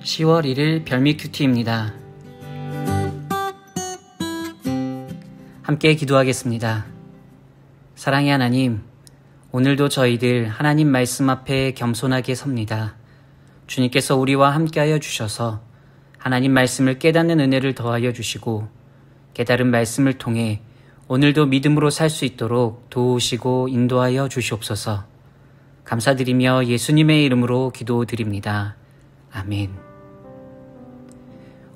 10월 1일 별미 큐티입니다. 함께 기도하겠습니다. 사랑의 하나님, 오늘도 저희들 하나님 말씀 앞에 겸손하게 섭니다. 주님께서 우리와 함께하여 주셔서 하나님 말씀을 깨닫는 은혜를 더하여 주시고 깨달은 말씀을 통해 오늘도 믿음으로 살 수 있도록 도우시고 인도하여 주시옵소서. 감사드리며 예수님의 이름으로 기도드립니다. 아멘.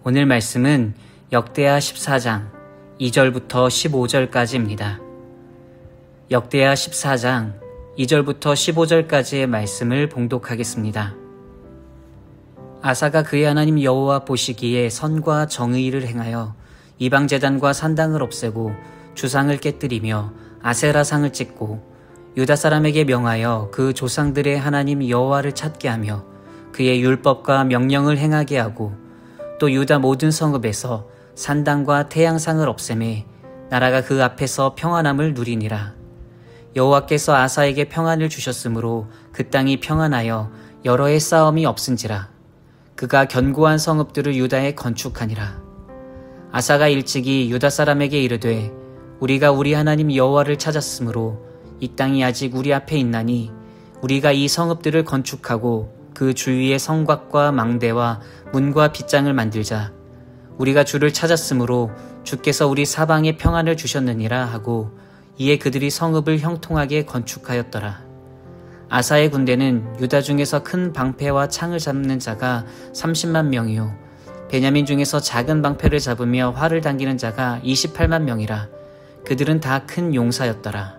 오늘 말씀은 역대하 14장 2절부터 15절까지입니다. 역대하 14장 2절부터 15절까지의 말씀을 봉독하겠습니다. 아사가 그의 하나님 여호와 보시기에 선과 정의를 행하여 이방제단과 산당을 없애고 주상을 깨뜨리며 아세라상을 찍고 유다 사람에게 명하여 그 조상들의 하나님 여호와를 찾게 하며 그의 율법과 명령을 행하게 하고 또 유다 모든 성읍에서 산당과 태양상을 없애매 나라가 그 앞에서 평안함을 누리니라. 여호와께서 아사에게 평안을 주셨으므로 그 땅이 평안하여 여러 해 싸움이 없은지라. 그가 견고한 성읍들을 유다에 건축하니라. 아사가 일찍이 유다 사람에게 이르되 우리가 우리 하나님 여호와를 찾았으므로 이 땅이 아직 우리 앞에 있나니 우리가 이 성읍들을 건축하고 그 주위에 성곽과 망대와 문과 빗장을 만들자. 우리가 주를 찾았으므로 주께서 우리 사방에 평안을 주셨느니라 하고 이에 그들이 성읍을 형통하게 건축하였더라. 아사의 군대는 유다 중에서 큰 방패와 창을 잡는 자가 30만 명이요 베냐민 중에서 작은 방패를 잡으며 활을 당기는 자가 28만 명이라. 그들은 다 큰 용사였더라.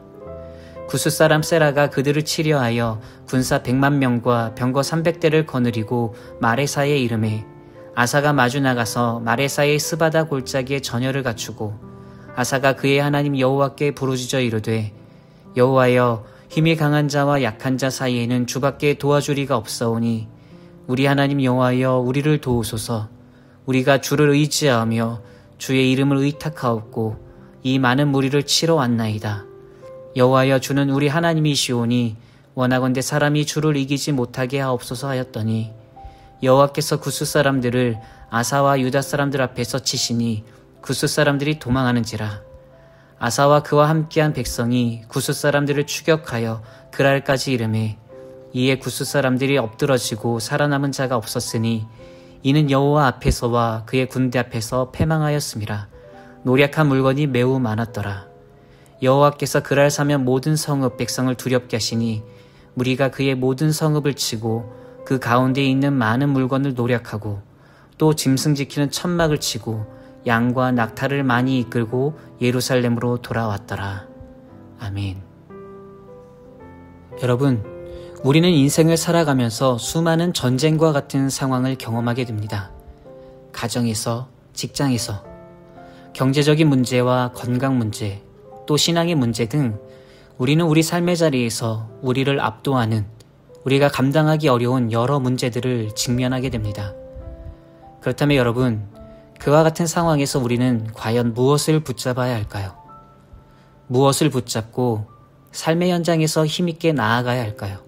구스 사람 세라가 그들을 치려하여 군사 100만 명과 병거 300대를 거느리고 마레사에 이르매 아사가 마주 나가서 마레사의 스바다 골짜기에 전열을 갖추고 아사가 그의 하나님 여호와께 부르짖어 이르되 여호와여 힘이 강한 자와 약한 자 사이에는 주밖에 도와주리가 없사오니 우리 하나님 여호와여 우리를 도우소서. 우리가 주를 의지하며 주의 이름을 의탁하옵고 이 많은 무리를 치러 왔나이다. 여호와여 주는 우리 하나님이시오니 원하건대 사람이 주를 이기지 못하게 하옵소서 하였더니 여호와께서 구스 사람들을 아사와 유다 사람들 앞에서 치시니 구스 사람들이 도망하는지라. 아사와 그와 함께한 백성이 구스 사람들을 추격하여 그랄까지 이르매 이에 구스 사람들이 엎드러지고 살아남은 자가 없었으니 이는 여호와 앞에서와 그의 군대 앞에서 패망하였음이라. 노략한 물건이 매우 많았더라. 여호와께서 그랄 사면 모든 성읍 백성을 두렵게 하시니 무리가 그의 모든 성읍을 치고 그 가운데에 있는 많은 물건을 노략하고 또 짐승 지키는 천막을 치고 양과 낙타를 많이 이끌고 예루살렘으로 돌아왔더라. 아멘. 여러분, 우리는 인생을 살아가면서 수많은 전쟁과 같은 상황을 경험하게 됩니다. 가정에서, 직장에서, 경제적인 문제와 건강 문제, 또 신앙의 문제 등 우리는 우리 삶의 자리에서 우리를 압도하는, 우리가 감당하기 어려운 여러 문제들을 직면하게 됩니다. 그렇다면 여러분, 그와 같은 상황에서 우리는 과연 무엇을 붙잡아야 할까요? 무엇을 붙잡고 삶의 현장에서 힘있게 나아가야 할까요?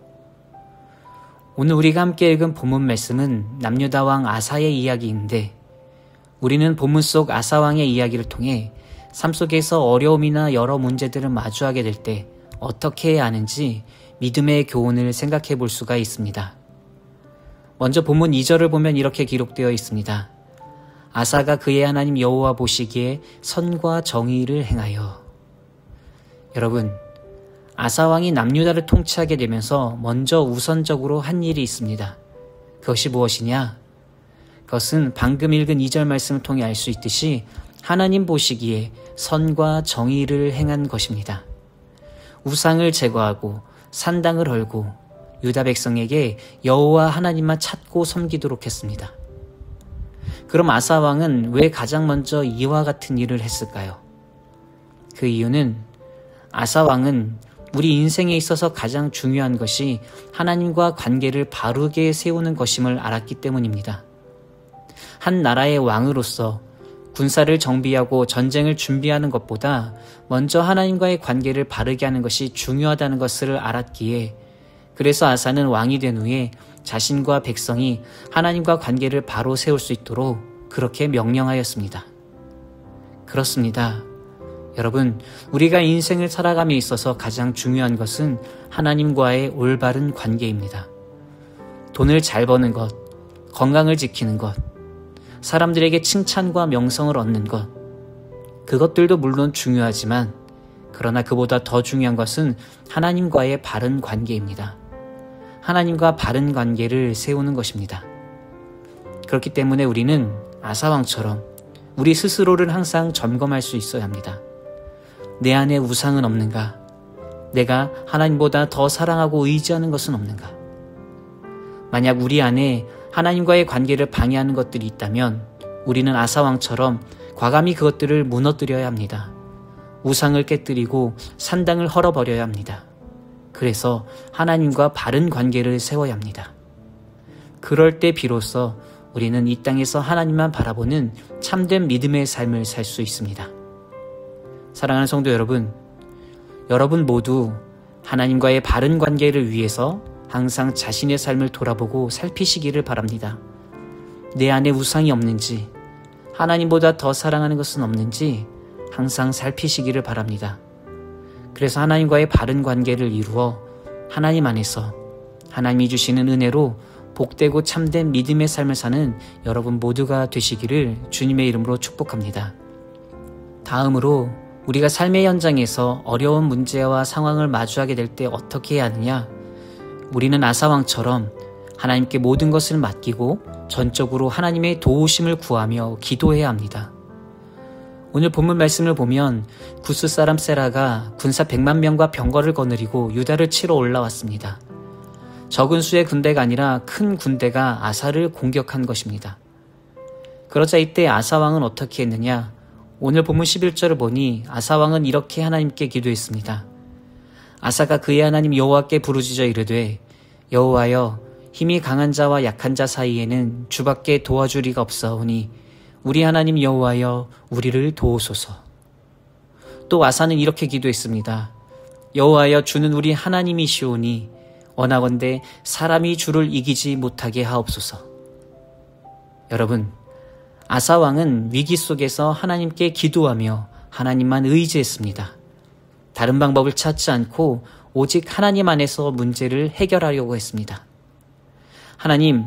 오늘 우리가 함께 읽은 본문 말씀은 남유다 왕 아사의 이야기인데 우리는 본문 속 아사 왕의 이야기를 통해 삶 속에서 어려움이나 여러 문제들을 마주하게 될 때 어떻게 해야 하는지 믿음의 교훈을 생각해 볼 수가 있습니다. 먼저 본문 2절을 보면 이렇게 기록되어 있습니다. 아사가 그의 하나님 여호와 보시기에 선과 정의를 행하여. 여러분, 아사 왕이 남유다를 통치하게 되면서 먼저 우선적으로 한 일이 있습니다. 그것이 무엇이냐? 그것은 방금 읽은 2절 말씀을 통해 알 수 있듯이 하나님 보시기에 선과 정의를 행한 것입니다. 우상을 제거하고 산당을 헐고 유다 백성에게 여호와 하나님만 찾고 섬기도록 했습니다. 그럼 아사 왕은 왜 가장 먼저 이와 같은 일을 했을까요? 그 이유는 아사 왕은 우리 인생에 있어서 가장 중요한 것이 하나님과 관계를 바르게 세우는 것임을 알았기 때문입니다. 한 나라의 왕으로서 군사를 정비하고 전쟁을 준비하는 것보다 먼저 하나님과의 관계를 바르게 하는 것이 중요하다는 것을 알았기에 그래서 아사는 왕이 된 후에 자신과 백성이 하나님과 관계를 바로 세울 수 있도록 그렇게 명령하였습니다. 그렇습니다. 여러분, 우리가 인생을 살아감에 있어서 가장 중요한 것은 하나님과의 올바른 관계입니다. 돈을 잘 버는 것, 건강을 지키는 것, 사람들에게 칭찬과 명성을 얻는 것, 그것들도 물론 중요하지만 그러나 그보다 더 중요한 것은 하나님과의 바른 관계입니다. 하나님과 바른 관계를 세우는 것입니다. 그렇기 때문에 우리는 아사왕처럼 우리 스스로를 항상 점검할 수 있어야 합니다. 내 안에 우상은 없는가? 내가 하나님보다 더 사랑하고 의지하는 것은 없는가? 만약 우리 안에 하나님과의 관계를 방해하는 것들이 있다면 우리는 아사왕처럼 과감히 그것들을 무너뜨려야 합니다. 우상을 깨뜨리고 산당을 헐어버려야 합니다. 그래서 하나님과 바른 관계를 세워야 합니다. 그럴 때 비로소 우리는 이 땅에서 하나님만 바라보는 참된 믿음의 삶을 살 수 있습니다. 사랑하는 성도 여러분, 여러분 모두 하나님과의 바른 관계를 위해서 항상 자신의 삶을 돌아보고 살피시기를 바랍니다. 내 안에 우상이 없는지, 하나님보다 더 사랑하는 것은 없는지 항상 살피시기를 바랍니다. 그래서 하나님과의 바른 관계를 이루어 하나님 안에서 하나님이 주시는 은혜로 복되고 참된 믿음의 삶을 사는 여러분 모두가 되시기를 주님의 이름으로 축복합니다. 다음으로 우리가 삶의 현장에서 어려운 문제와 상황을 마주하게 될 때 어떻게 해야 하느냐? 우리는 아사왕처럼 하나님께 모든 것을 맡기고 전적으로 하나님의 도우심을 구하며 기도해야 합니다. 오늘 본문 말씀을 보면 구스 사람 세라가 군사 100만 명과 병거를 거느리고 유다를 치러 올라왔습니다. 적은 수의 군대가 아니라 큰 군대가 아사를 공격한 것입니다. 그러자 이때 아사왕은 어떻게 했느냐? 오늘 본문 11절을 보니 아사왕은 이렇게 하나님께 기도했습니다. 아사가 그의 하나님 여호와께 부르짖어 이르되 여호와여, 힘이 강한 자와 약한 자 사이에는 주밖에 도와줄 이가 없사오니 우리 하나님 여호와여, 우리를 도우소서. 또 아사는 이렇게 기도했습니다. 여호와여, 주는 우리 하나님이시오니 원하건대 사람이 주를 이기지 못하게 하옵소서. 여러분, 아사 왕은 위기 속에서 하나님께 기도하며 하나님만 의지했습니다. 다른 방법을 찾지 않고 오직 하나님 안에서 문제를 해결하려고 했습니다. 하나님,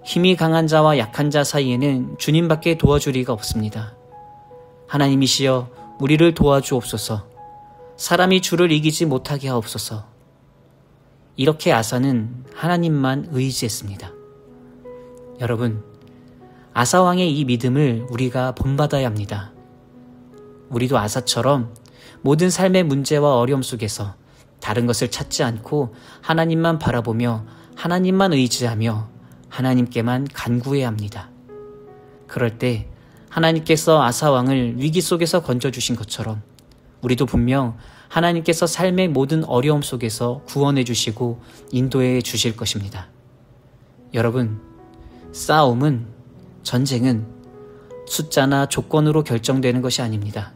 힘이 강한 자와 약한 자 사이에는 주님밖에 도와줄 이가 없습니다. 하나님이시여, 우리를 도와주옵소서. 사람이 주를 이기지 못하게 하옵소서. 이렇게 아사는 하나님만 의지했습니다. 여러분, 아사왕의 이 믿음을 우리가 본받아야 합니다. 우리도 아사처럼 모든 삶의 문제와 어려움 속에서 다른 것을 찾지 않고 하나님만 바라보며 하나님만 의지하며 하나님께만 간구해야 합니다. 그럴 때 하나님께서 아사왕을 위기 속에서 건져주신 것처럼 우리도 분명 하나님께서 삶의 모든 어려움 속에서 구원해 주시고 인도해 주실 것입니다. 여러분, 싸움은, 전쟁은 숫자나 조건으로 결정되는 것이 아닙니다.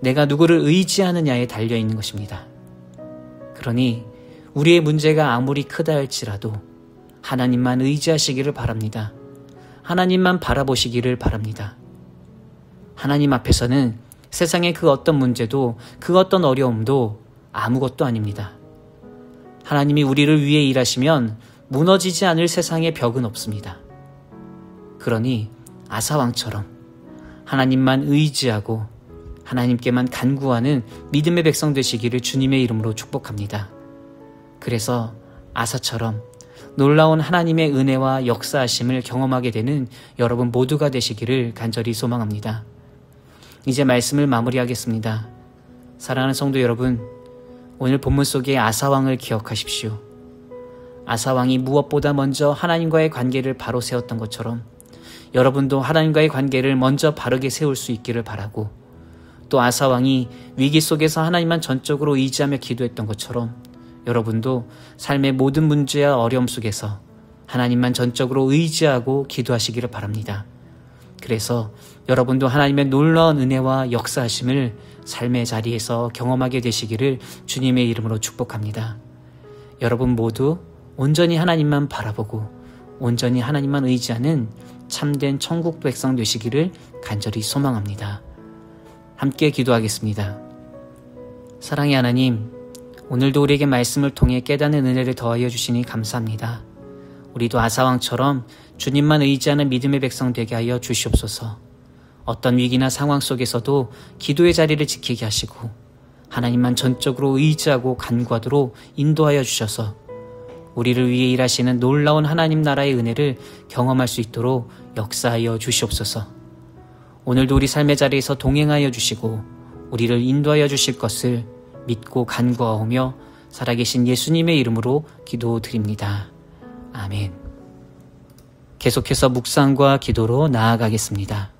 내가 누구를 의지하느냐에 달려있는 것입니다. 그러니 우리의 문제가 아무리 크다 할지라도 하나님만 의지하시기를 바랍니다. 하나님만 바라보시기를 바랍니다. 하나님 앞에서는 세상의 그 어떤 문제도 그 어떤 어려움도 아무것도 아닙니다. 하나님이 우리를 위해 일하시면 무너지지 않을 세상의 벽은 없습니다. 그러니 아사왕처럼 하나님만 의지하고 하나님께만 간구하는 믿음의 백성 되시기를 주님의 이름으로 축복합니다. 그래서 아사처럼 놀라운 하나님의 은혜와 역사하심을 경험하게 되는 여러분 모두가 되시기를 간절히 소망합니다. 이제 말씀을 마무리하겠습니다. 사랑하는 성도 여러분, 오늘 본문 속의 아사왕을 기억하십시오. 아사왕이 무엇보다 먼저 하나님과의 관계를 바로 세웠던 것처럼 여러분도 하나님과의 관계를 먼저 바르게 세울 수 있기를 바라고, 또 아사왕이 위기 속에서 하나님만 전적으로 의지하며 기도했던 것처럼 여러분도 삶의 모든 문제와 어려움 속에서 하나님만 전적으로 의지하고 기도하시기를 바랍니다. 그래서 여러분도 하나님의 놀라운 은혜와 역사하심을 삶의 자리에서 경험하게 되시기를 주님의 이름으로 축복합니다. 여러분 모두 온전히 하나님만 바라보고 온전히 하나님만 의지하는 참된 천국 백성 되시기를 간절히 소망합니다. 함께 기도하겠습니다. 사랑의 하나님, 오늘도 우리에게 말씀을 통해 깨닫는 은혜를 더하여 주시니 감사합니다. 우리도 아사왕처럼 주님만 의지하는 믿음의 백성 되게 하여 주시옵소서. 어떤 위기나 상황 속에서도 기도의 자리를 지키게 하시고 하나님만 전적으로 의지하고 간구하도록 인도하여 주셔서 우리를 위해 일하시는 놀라운 하나님 나라의 은혜를 경험할 수 있도록 역사하여 주시옵소서. 오늘도 우리 삶의 자리에서 동행하여 주시고 우리를 인도하여 주실 것을 믿고 간구하오며 살아계신 예수님의 이름으로 기도드립니다. 아멘. 계속해서 묵상과 기도로 나아가겠습니다.